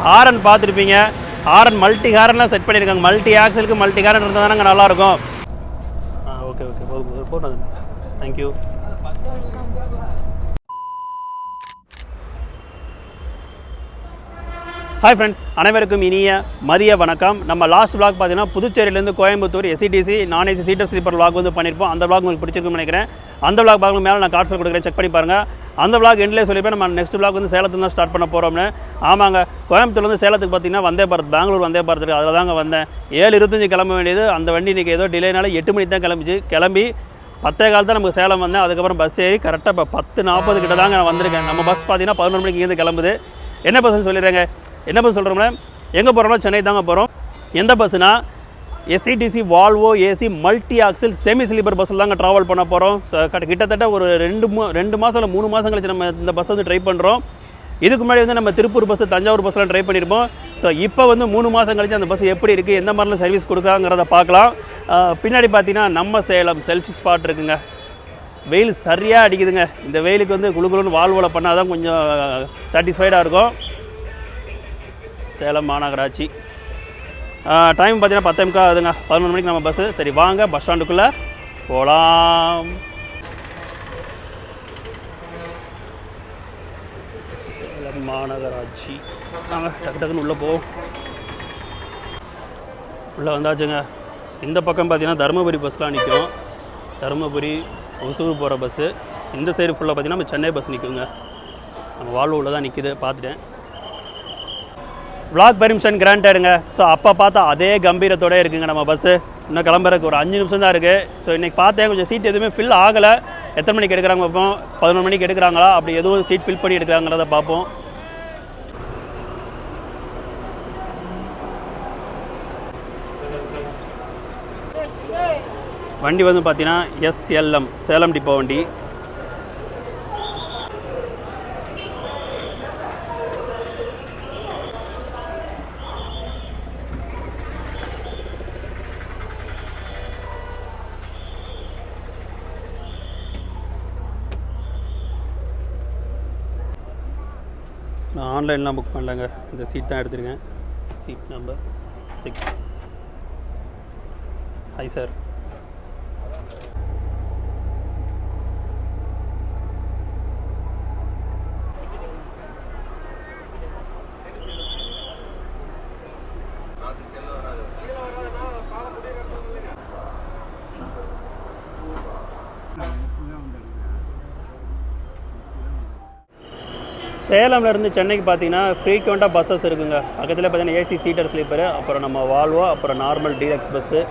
Horn பார்த்துருப்பீங்க. Horn multi ஹாரன்லாம் set பண்ணியிருக்காங்க. Multi ஆக்சலுக்கு multi horn இருந்தால் தானே நல்லாயிருக்கும். ஓகே போதும். தேங்க்யூ. ஹாய் ஃப்ரெண்ட்ஸ், அனைவருக்கும் இனிய மதிய வணக்கம். நம்ம லாஸ்ட் விளாக் பார்த்தீங்கன்னா புதுச்சேரியிலேருந்து கோயம்புத்தூர் எஸ்இடிசி நான் ஏசி சீட்டர் ஸ்லீப்பர் விளாக் வந்து பண்ணியிருப்போம். அந்த விளாக் உங்களுக்கு பிடிச்சிருக்குன்னு நினைக்கிறேன். அந்த விளாக் பார்க்கணும் மேலே நான் கார்ட்ஸில் கொடுக்குறேன், செக் பண்ணி பாருங்கள். அந்த விளாக் எண்ட்லேயே சொல்லியிருப்பேன் நம்ம நெக்ஸ்ட் விளாக் வந்து சேலத்தில் தான் ஸ்டார்ட் பண்ண போகிறோம்னு. ஆமாங்க, கோயம்புத்தூர்லேருந்து சேலத்துக்கு பார்த்தீங்கன்னா வந்தே பாரத், பெங்களூர் வந்தே பாரத் இருக்குது. அதில் தாங்க வந்தேன். 7:25 கிளம்ப வேண்டியது. அந்த வண்டி இன்றைக்கி ஏதோ டிலேனால 8 மணிக்கு தான் கிளம்பி 10:15 தான் நமக்கு சேலம் வந்தேன். அதுக்கப்புறம் பஸ் ஏறி கரெக்டாக இப்போ 10:40 கிட்ட தாங்க நான் வந்திருக்கேன். நம்ம பஸ் பார்த்தீங்கன்னா 11 மணிக்கு இங்கேருந்து கிளம்புது. என்ன பஸ்ன்னு சொல்லிடுறேங்க. என்ன பஸ் சொல்கிறோம்னா, எங்கே போகிறோம்னா சென்னை தாங்க போகிறோம். எந்த பஸ்ஸுனா SETC Volvo AC multi axle semi sleeper பஸ்ஸில் தாங்க ட்ராவல் பண்ண போகிறோம். ஸோ கிட்டத்தட்ட ஒரு 2 மாதம் இல்லை 3 மாதம் கழிச்சு நம்ம இந்த பஸ் வந்து ட்ரை பண்ணுறோம். இதுக்கு முன்னாடி வந்து நம்ம திருப்பூர் பஸ்ஸு, தஞ்சாவூர் பஸ்ஸெலாம் ட்ரை பண்ணியிருப்போம். ஸோ இப்போ வந்து 3 மாதம் கழிச்சு அந்த பஸ் எப்படி இருக்குது, எந்த மாதிரிலாம் சர்வீஸ் கொடுக்குறாங்கிறத பார்க்கலாம். பின்னாடி பார்த்தீங்கன்னா நம்ம சேலம் செல்ஃபி ஸ்பாட் இருக்குங்க. வெயில் சரியாக அடிக்குதுங்க. இந்த வெயிலுக்கு வந்து குளுகுளுன்னு வால்வோவில் பண்ணால் தான் கொஞ்சம் சாட்டிஸ்ஃபைடாக இருக்கும். சேலம் மாநகராட்சி டைம் பார்த்தீங்கன்னா 10:15 ஆகுதுங்க. 11 மணிக்கு நம்ம பஸ்ஸு. சரி வாங்க பஸ் ஸ்டாண்டுக்குள்ளே போகலாம். சேலம் மாநகராட்சி நாங்கள் டக்குன்னு உள்ளே போவோம். உள்ளே வந்தாச்சுங்க. இந்த பக்கம் பார்த்தீங்கன்னா தருமபுரி பஸ்லாம் நிற்கும். தருமபுரி ஒசூர் போகிற பஸ்ஸு. இந்த சைடு ஃபுல்லாக பார்த்தீங்கன்னா நம்ம சென்னை பஸ் நிற்குங்க. நம்ம வாழ்வுள்ள தான் நிற்கிது, பார்த்துட்டேன். Vlog permission கிராண்டடுங்க. ஸோ அப்போ பார்த்தா அதே கம்பீரத்தோடு இருக்குங்க நம்ம பஸ்ஸு. இன்னும் கிளம்புறதுக்கு ஒரு 5 நிமிஷம் தான் இருக்குது. ஸோ இன்றைக்கி பார்த்தேன் கொஞ்சம் சீட் எதுவுமே ஃபில் ஆகலை. எத்தனை மணிக்கு எடுக்கிறாங்க பார்ப்போம். 11 மணிக்கு எடுக்கிறாங்களா, அப்படி எதுவும் சீட் ஃபில் பண்ணி எடுக்கிறாங்கிறத பார்ப்போம். வண்டி வந்து பார்த்தீங்கன்னா எஸ்எல்எம் சேலம் டிப்போ வண்டி. நான் ஆன்லைன்லாம் புக் பண்ணலங்க, இந்த சீட் தான் எடுத்துருக்கேன். Seat number 6. Hi sir. சேலம்லேருந்து சென்னைக்கு பார்த்தீங்கன்னா ஃப்ரீக்வெண்ட்டாக பஸ்ஸஸ் இருக்குங்க. பக்கத்தில் பார்த்தீங்கன்னா ஏசி சீட்டர் ஸ்லீப்பரு, அப்புறம் நம்ம வால்வோ, அப்புறம் நார்மல் டீலக்ஸ் பஸ்ஸு.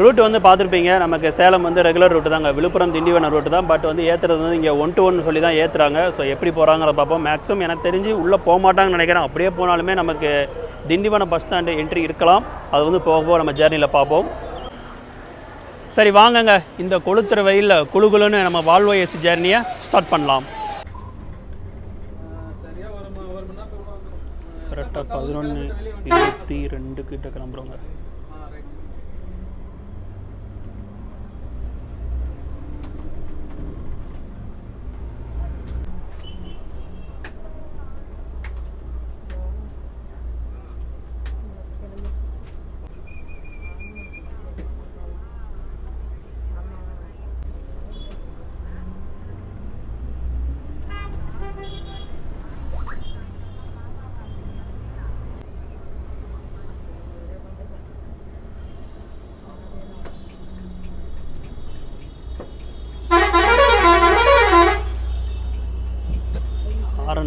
ரூட் வந்து பார்த்துருப்பீங்க. நமக்கு சேலம் வந்து ரெகுலர் ரூட்டு தாங்க. விழுப்புரம் திண்டிவனம் ரூட்டு தான். பட் வந்து ஏற்றுறது வந்து இங்கே 1 to 1 சொல்லி தான் ஏற்றுறாங்க. ஸோ எப்படி போகிறாங்கிற பார்ப்போம். மேக்ஸிமம் எனக்கு தெரிஞ்சு உள்ளே போக மாட்டாங்கன்னு நினைக்கிறேன். அப்படியே போனாலுமே நமக்கு திண்டிவனம் பஸ் ஸ்டாண்டு என்ட்ரி இருக்கலாம். அது வந்து போக நம்ம ஜேர்னியில் பார்ப்போம். சரி வாங்கங்க, இந்த கொளுத்துற வெயிலில் குளுகுலுன்னு நம்ம வால்வோ ஏசி ஜேர்னியை ஸ்டார்ட் பண்ணலாம். கரெக்டாக 11:22 கிட்ட கிளம்புறோங்க.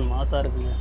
மாசாக இருக்குங்க.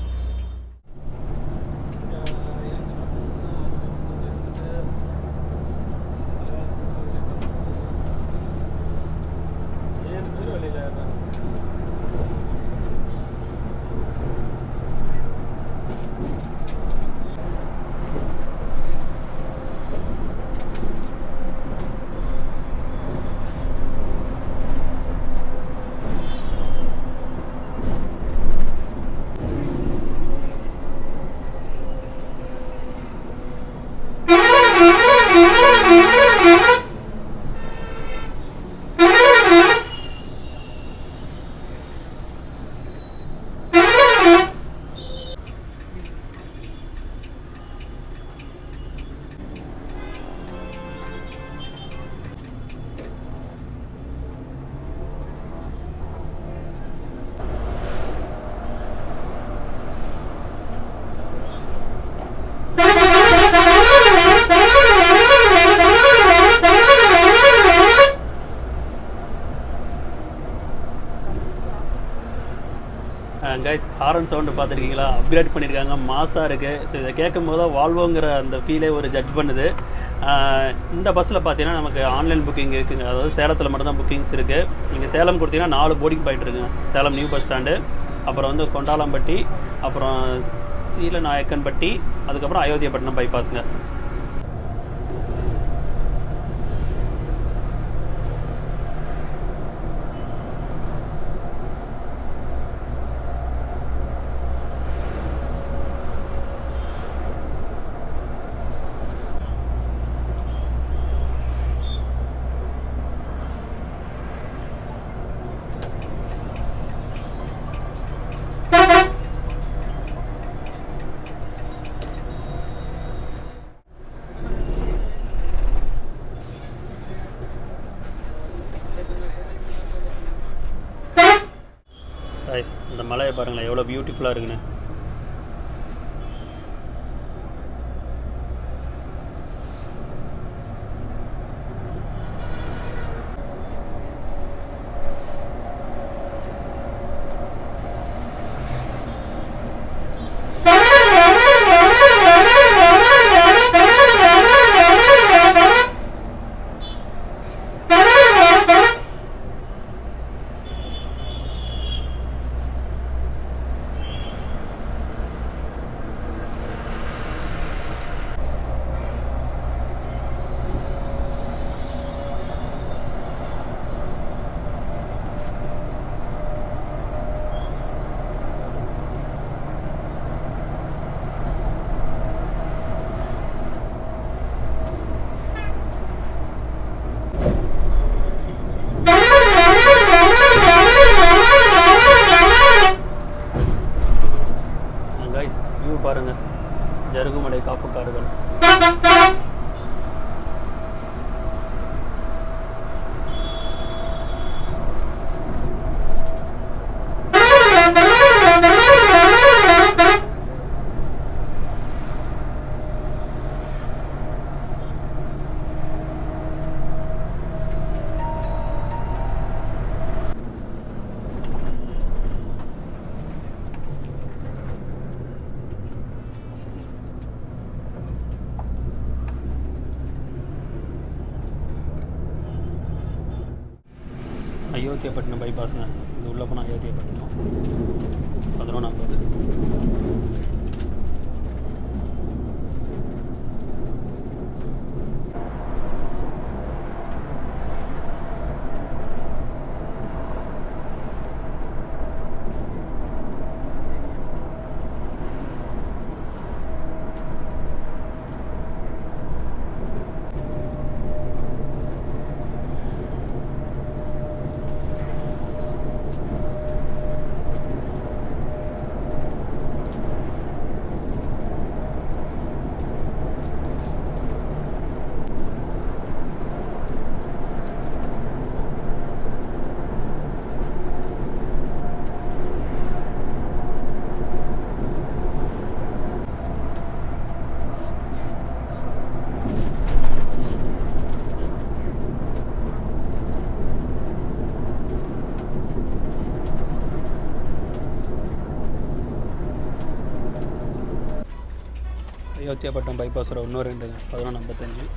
கைஸ் ஹாரன் சவுண்டு பார்த்துருக்கீங்களா? அப்கிரேட் பண்ணியிருக்காங்க, மாசாக இருக்குது. ஸோ இதை கேட்கும் போது வால்வோங்கிற அந்த ஃபீலே ஒரு ஜட்ஜ் பண்ணுது. இந்த பஸ்ஸில் பார்த்தீங்கன்னா நமக்கு ஆன்லைன் புக்கிங் இருக்குங்க. அதாவது சேலத்தில் மட்டும்தான் புக்கிங்ஸ் இருக்குது. நீங்கள் சேலம் கொடுத்தீங்கன்னா 4 போர்டிங் பாயிண்ட் இருக்குங்க. சேலம் நியூ பஸ் ஸ்டாண்டு, அப்புறம் வந்து கொண்டாலம்பட்டி, அப்புறம் சீலநாயக்கன்பட்டி, அதுக்கப்புறம் அயோத்தியப்பட்டினம் பைபாஸுங்க. இந்த மலையை பாருங்களேன் எவ்வளோ பியூட்டிஃபுல்லாக இருக்குன்னு. பாருங்க, ஜருகுமலை காப்பு காடுகள். அயோத்தியப்பட்டினம் பைபாஸுங்க. இது உள்ளே போனால் அயோத்தியப்பட்டினம் 11:50. அயோத்தியாப்பட்டினம் பைபாஸோட இன்னொரு 11:55.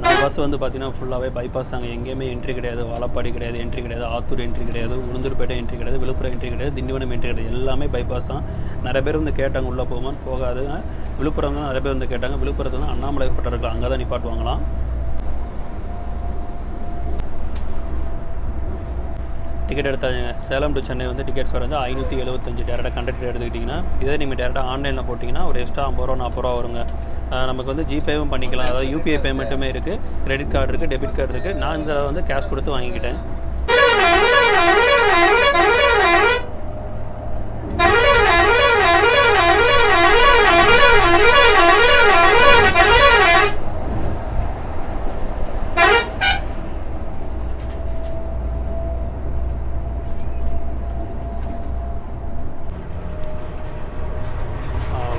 நம்ம பஸ் வந்து பார்த்திங்கன்னா ஃபுல்லாகவே பைபாஸ் தாங்க. எங்கேயுமே என்ட்ரி கிடையாது. வாழப்பாடி கிடையாது, என்ட்ரி கிடையாது. ஆத்தூர் என்ட்ரி கிடையாது, உளுந்தூர்பேட்டை என்ட்ரி கிடையாது, விழுப்புரம் என்ட்ரி கிடையாது, திண்டிவனம் என்ட்ரி கிடையாது. எல்லாமே பைபாஸ் தான். நிறைய பேர் வந்து கேட்டாங்க உள்ளே போகுமான்னு. போகாதுங்க. விழுப்புரம் தான் நிறைய பேர் வந்து கேட்டாங்க. விழுப்புரத்தில் வந்து அண்ணாமலை ஃபோட்டோ இருக்குது, அங்கே தான் நிப்பாட்டுவாங்களாம். டிக்கெட் எடுத்தாங்க. சேலம் டு சென்னை வந்து டிக்கெட்ஸ் வந்து 575 டேரெக்டாக கண்டக்டர் எடுத்துக்கிட்டிங்கன்னா. இதே நீங்கள் டேரெக்டாக ஆன்லைனில் போட்டிங்கன்னா ஒரு எக்ஸ்ட்ரா 50 ரூபா 40 ரூபா வருங்க. நமக்கு வந்து ஜிபேவும் பண்ணிக்கலாம். அதாவது யூபிஐ பேமெண்ட்டுமே இருக்குது, கிரெடிட் கார்டு இருக்குது, டெபிட் கார்டு இருக்குது. நான் இதில் வந்து கேஷ் கொடுத்து வாங்கிக்கிட்டேன்.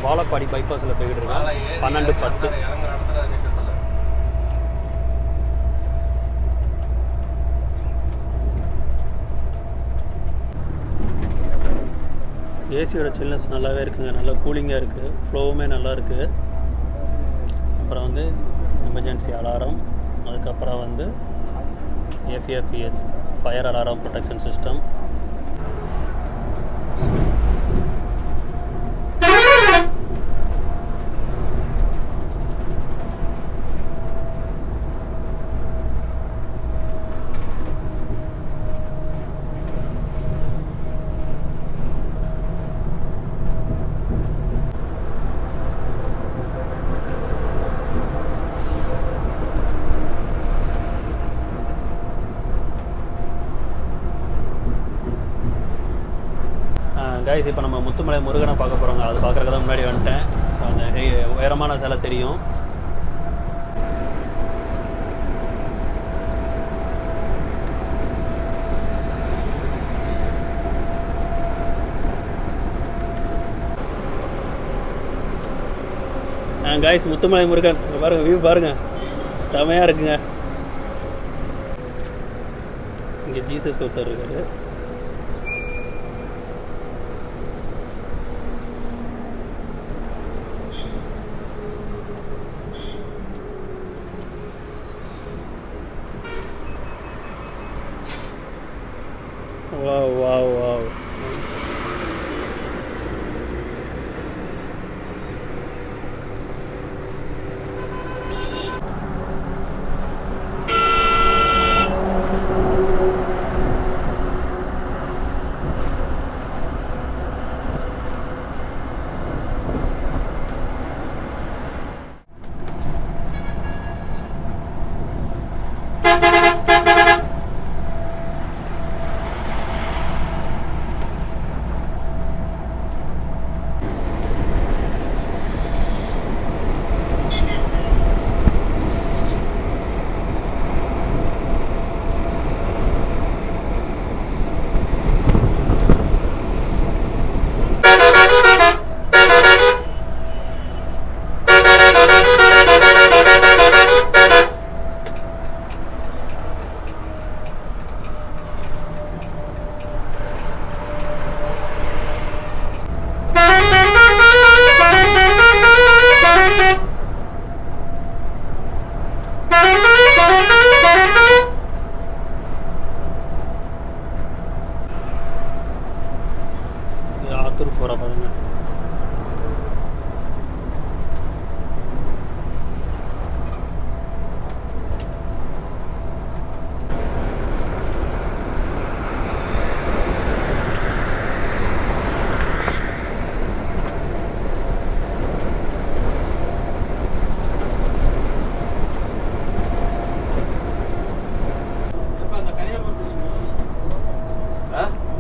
வாழப்பாடி பைபாஸில் போய்கிட்டு இருக்கேன். 12:10. ஏசியோட சில்னஸ் நல்லாவே இருக்குங்க. நல்லா கூலிங்காக இருக்குது. ஃப்ளோவுமே நல்லா இருக்குது. அப்புறம் வந்து எமர்ஜென்சி அலாரம், அதுக்கப்புறம் வந்து FFPS fire alarm protection system. Guys, இப்போ நம்ம முத்துமலை முருகனை பார்க்க போகிறோங்க. அது பார்க்குறதுக்கு தான் முன்னாடி வந்துட்டேன். ஸோ அந்த உயரமான சிலை தெரியும். கைஸ், முத்துமலை முருகன் பாருங்கள், வியூ பாருங்கள், செமையாக இருக்குங்க. இங்கே ஜீசஸ் ஒருத்தர் இருக்காரு. Wow, wow, wow. ஆத்தூர் போகிற பாருங்க.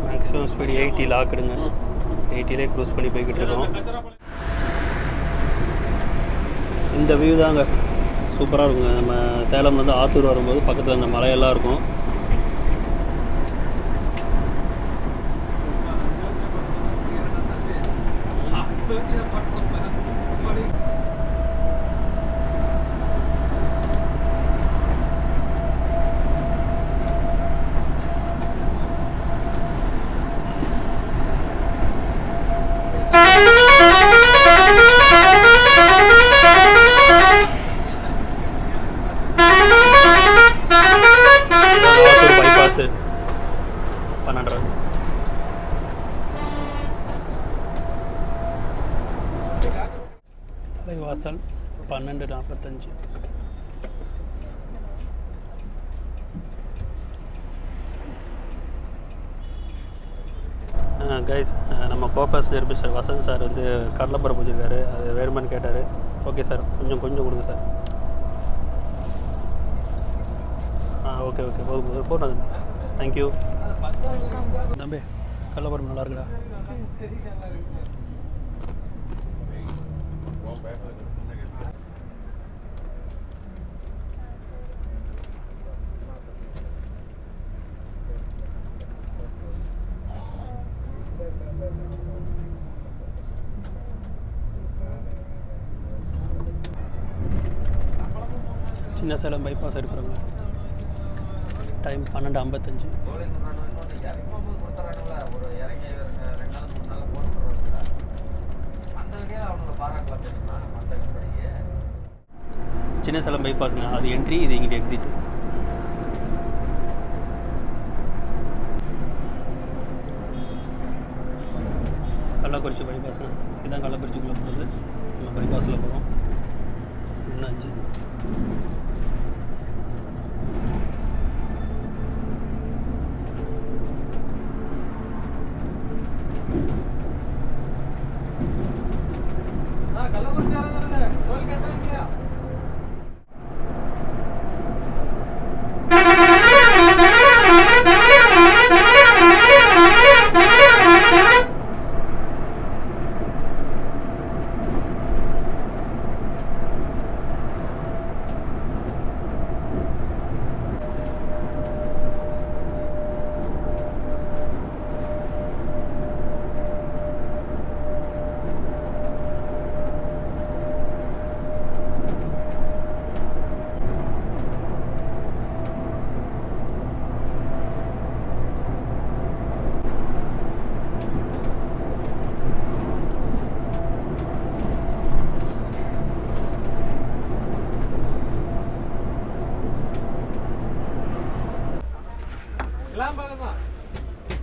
Maximum speed 80 லாக்குடுங்க. 80லே க்ரூஸ் பண்ணி போய்கிட்டு இருக்கோம். இந்த வியூ தாங்க சூப்பராக இருக்குங்க. நம்ம சேலம்லேருந்து ஆத்தூர் வரும்போது பக்கத்தில் அந்த மலையெல்லாம் இருக்கும். பைபாஸ் 12 தலைவாசல் 12:45. கைஸ், நம்ம கோபாஸ் நிரூபிச்சர் வசந்த் சார் வந்து கடலைப்பருப்பு வச்சுருக்காரு. அது வேணுமான்னு கேட்டார். ஓகே சார், கொஞ்சம் கொடுங்க சார். ஓகே போதும். தேங்க்யூ தம்பி. கடலைப்பருப்பு நல்லா இருக்குடா. சின்ன சேலம் பைபாஸ் இருக்கிறவங்க. டைம் 12:55. சின்ன சேலம் பைபாஸுங்க, அது என்ட்ரி, இது இங்கிட்ட எக்ஸிட். கள்ளக்குறிச்சி பைபாஸுங்க, இதுதான் கள்ளக்குறிச்சிக்குள்ளே போகுது. நம்ம பைபாஸில் போகிறோம். 1:05.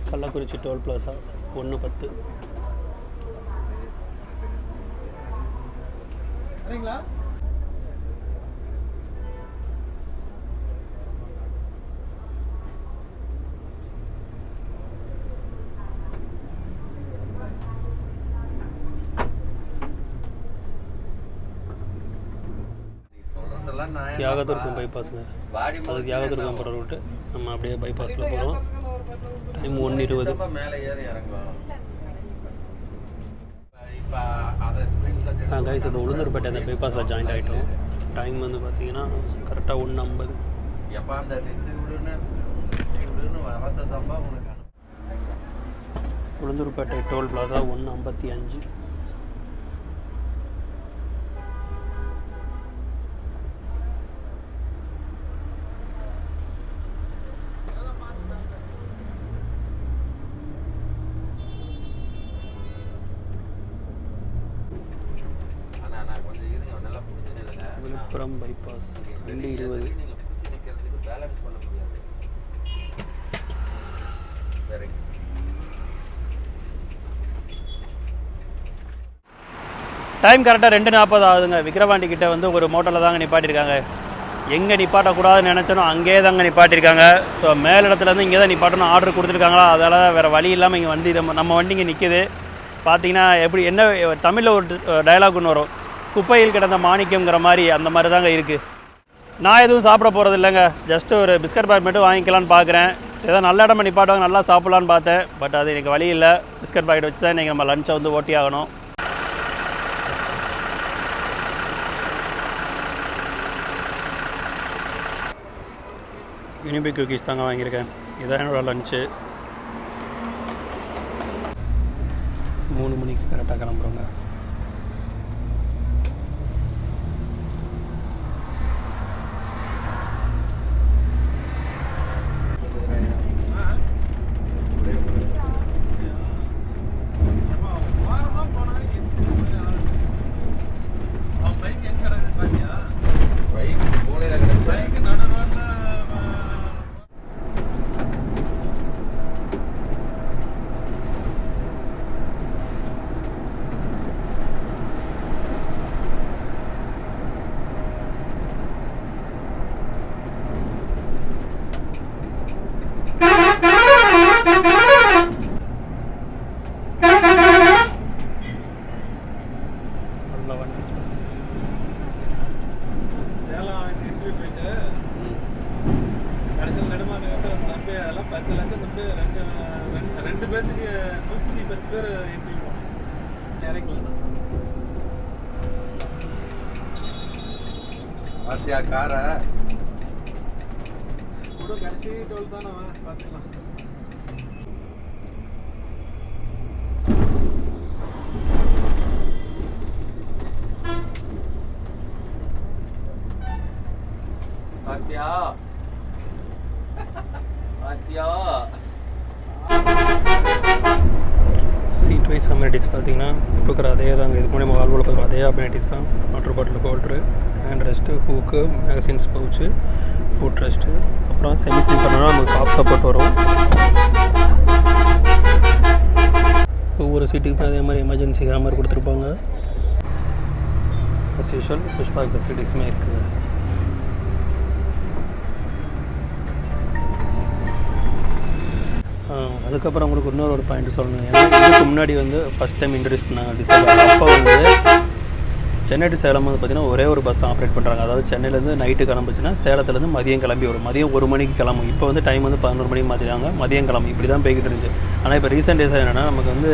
Kallakurichi toll plaza 1:10. சரிங்களா? தியாகதுர்கம் பைபாஸுங்க, அது தியாகதுர்கம் போகிற ரூட்டு. நம்ம அப்படியே பைபாஸில் போகிறோம். டைம் 1:20. கைஸ், இந்த உளுந்தூர்பேட்டை அந்த பைபாஸில் ஜாயின் ஆகிட்டோம். டைம் வந்து பார்த்தீங்கன்னா கரெக்டாக 1:50. Ulundurpettai toll plaza 1:55. Villupuram bypass 2:20. Time கரெக்டாக 2:40 ஆகுதுங்க. விக்கிரவாண்டி கிட்ட வந்து ஒரு மோட்டரில் தாங்க நிப்பாட்டியிருக்காங்க. எங்கே நிப்பாட்டக்கூடாதுன்னு நினச்சனோ அங்கேயே தாங்க நிப்பாட்டியிருக்காங்க. ஸோ மேலிடத்துலேருந்து இங்கே தான் நிப்பாட்டணும் ஆர்டர் கொடுத்துருக்காங்களா, அதனால் வேறு வழி இல்லாமல் இங்கே வண்டி நம்ம வண்டி இங்கே நிற்கிது. பார்த்தீங்கன்னா எப்படி என்ன தமிழில் ஒரு டயலாக் ஒன்று வரும், குப்பையில் கிடந்த மாணிக்கங்கிற மாதிரி, அந்த மாதிரி தாங்க இருக்குது. நான் எதுவும் சாப்பிட போகிறது இல்லைங்க. ஜஸ்ட்டு ஒரு பிஸ்கட் பேக் மட்டும் வாங்கிக்கலான்னு பார்க்குறேன். ஏதோ நல்ல இடமா நிப்பாட்டுவாங்க, நல்லா சாப்பிட்லான்னு பார்த்தேன். பட் அது எனக்கு வழி இல்லை. பிஸ்கட் பாக்கெட் வச்சு தான் இன்றைக்கி நம்ம லஞ்சை வந்து ஓட்டி ஆகணும். யூனிபிக் குக்கீஸ் தாங்க வாங்கியிருக்கேன். இதான் என்னோடய லஞ்சு. 3 மணிக்கு கரெக்டாக கிளம்புறோங்க. பார்த்தியா காரை கூட கடைசி டோல் தான் பார்த்துக்கலாம். பாத்தியா பாத்தியா சீட் வைஸ் அம்யூனிட்டிஸ் பார்த்தீங்கன்னா இப்போ இருக்கிற அதே தாங்க இதுக்கு முன்னாடி வால்வோவில் பார்த்தீங்கன்னா அதே அம்யூனிட்டிஸ் தான். Water bottle holder, hand rest, hook, magazines pouch, food rest, அப்புறம் செமி ஸ்லீப்பர்னால் நமக்கு டாப் சப்போர்ட் வரும். ஒவ்வொரு சீட்டுக்கும் அதே மாதிரி எமர்ஜென்சி கேமரா கொடுத்துருப்பாங்க. அஸ் யூஷுவல் புஷ்பாக் ஃபெசிலிட்டிஸுமே இருக்குது. அதுக்கப்புறம் உங்களுக்கு இன்னொரு பாயிண்ட் சொல்லணும். ஏன்னா இதுக்கு முன்னாடி வந்து ஃபஸ்ட் டைம் இன்ட்ரடியூஸ் பண்ணாங்க டிசைன். அப்போ வந்து சென்னை டு சேலம் வந்து பார்த்திங்கன்னா ஒரே ஒரு பஸ் ஆப்ரேட் பண்ணுறாங்க. அதாவது சென்னையிலேருந்து நைட்டு கிளம்புச்சுன்னா சேலத்துலேருந்து மதியம் கிளம்பி வரும். மதியம் 1 மணிக்கு கிளம்பும். இப்போ வந்து டைம் வந்து 11 மணிக்கு மாற்றிட்டாங்க. மதியம் கிளம்பும். இப்படி தான் போய்கிட்டு இருந்துச்சு. ஆனால் இப்போ ரீசெண்ட் டேஸாக என்னென்னா நமக்கு வந்து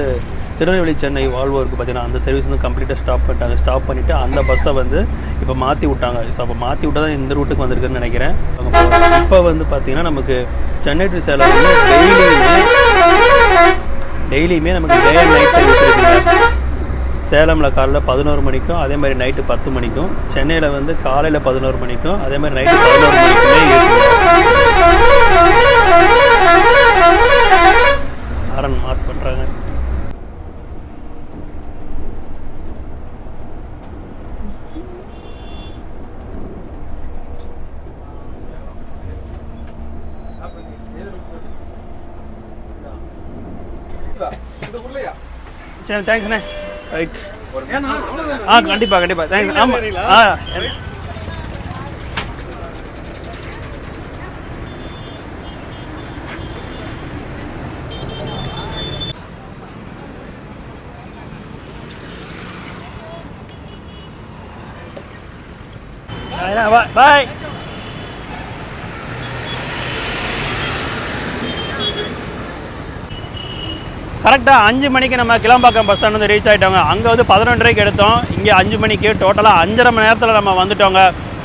திருநெல்வேலி சென்னை வால்வோருக்கு பார்த்திங்கன்னா அந்த சர்வீஸ் வந்து கம்ப்ளீட்டாக ஸ்டாப் பண்ணிட்டாங்க. ஸ்டாப் பண்ணிவிட்டு அந்த பஸ்ஸை வந்து இப்போ மாற்றி விட்டாங்க. ஸோ அப்போ மாற்றி விட்டால் தான் இந்த ரூட்டுக்கு வந்திருக்குன்னு நினைக்கிறேன். இப்போ வந்து பார்த்திங்கன்னா நமக்கு சென்னை டு சேலம் வந்து டெய்லியுமே நமக்கு டே அண்ட் நைட் டைம் இருக்குங்க. சேலமில் காலைல 11 மணிக்கும் அதே மாதிரி நைட்டு 10 மணிக்கும், சென்னையில் வந்து காலையில் 11 மணிக்கும் அதே மாதிரி நைட்டு 11 மணிக்குமே இருக்குது. ஹாரன் மாஸ் பண்ணுறாங்க. சரி, தேங்க்ஸ்ண்ணே. ரைட். கண்டிப்பாக தேங்க்ஸ். ஆமாம். பாய். கரெக்டாக 5 மணிக்கு நம்ம கிளம்பாக்கம் பஸ் ஸ்டாண்ட் வந்து ரீச் ஆகிட்டோங்க. அங்கே வந்து 11:30க்கு எடுத்தோம். இங்கே 5 மணிக்கு டோட்டலாக 5.5 மணி நேரத்தில் நம்ம வந்துட்டோங்க.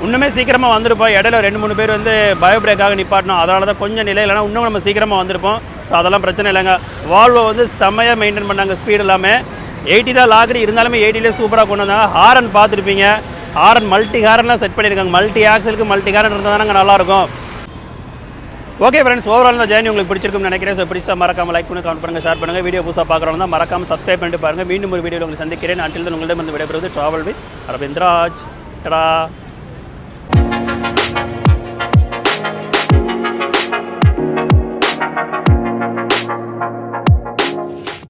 இன்னுமே சீக்கிரமாக வந்திருப்போம். இடையில 2-3 பேர் வந்து பயோ பிரேக்காக நிப்பாட்டணும். அதனால தான் கொஞ்சம் நிலை இல்லைனா இன்னும் நம்ம சீக்கிரமாக வந்திருப்போம். ஸோ அதெல்லாம் பிரச்சனை இல்லைங்க. வால்வோ வந்து செம்மையாக மெயின்டைன் பண்ணாங்க. ஸ்பீடு எல்லாமே 80 தான் லாக்ரி இருந்தாலுமே 80லேயே சூப்பராக கொண்டு வந்தாங்க. ஹாரன் பார்த்துருப்பீங்க. ஹாரன் மல்டி ஹாரன்லாம் செட் பண்ணியிருக்காங்க. மல்டி ஆக்சலுக்கு மல்டி ஹாரன் இருந்தால் தானங்க நல்லாயிருக்கும். ஓகே ஃப்ரெண்ட்ஸ், ஓவரால் இந்த ஜேர்னி உங்களுக்கு பிடிச்சிருக்கும்னு நினைக்கிறேன். ஸோ பிடிச்சா மறக்காம லைக் பண்ணி கமெண்ட் பண்ணுங்கள், ஷேர் பண்ணுங்கள். வீடியோ புதுசாக பார்க்குறவங்க மறக்காம சப்ஸ்கிரைப் பண்ணிட்டு பாருங்கள். மீண்டும் ஒரு வீடியோவில் உங்களுக்கு சந்திக்கிறேன். அன்டில் தான் உங்களிடம் வந்து விடைபெறுவது ட்ராவல் வித் அரவிந்த் ராஜ். டடா.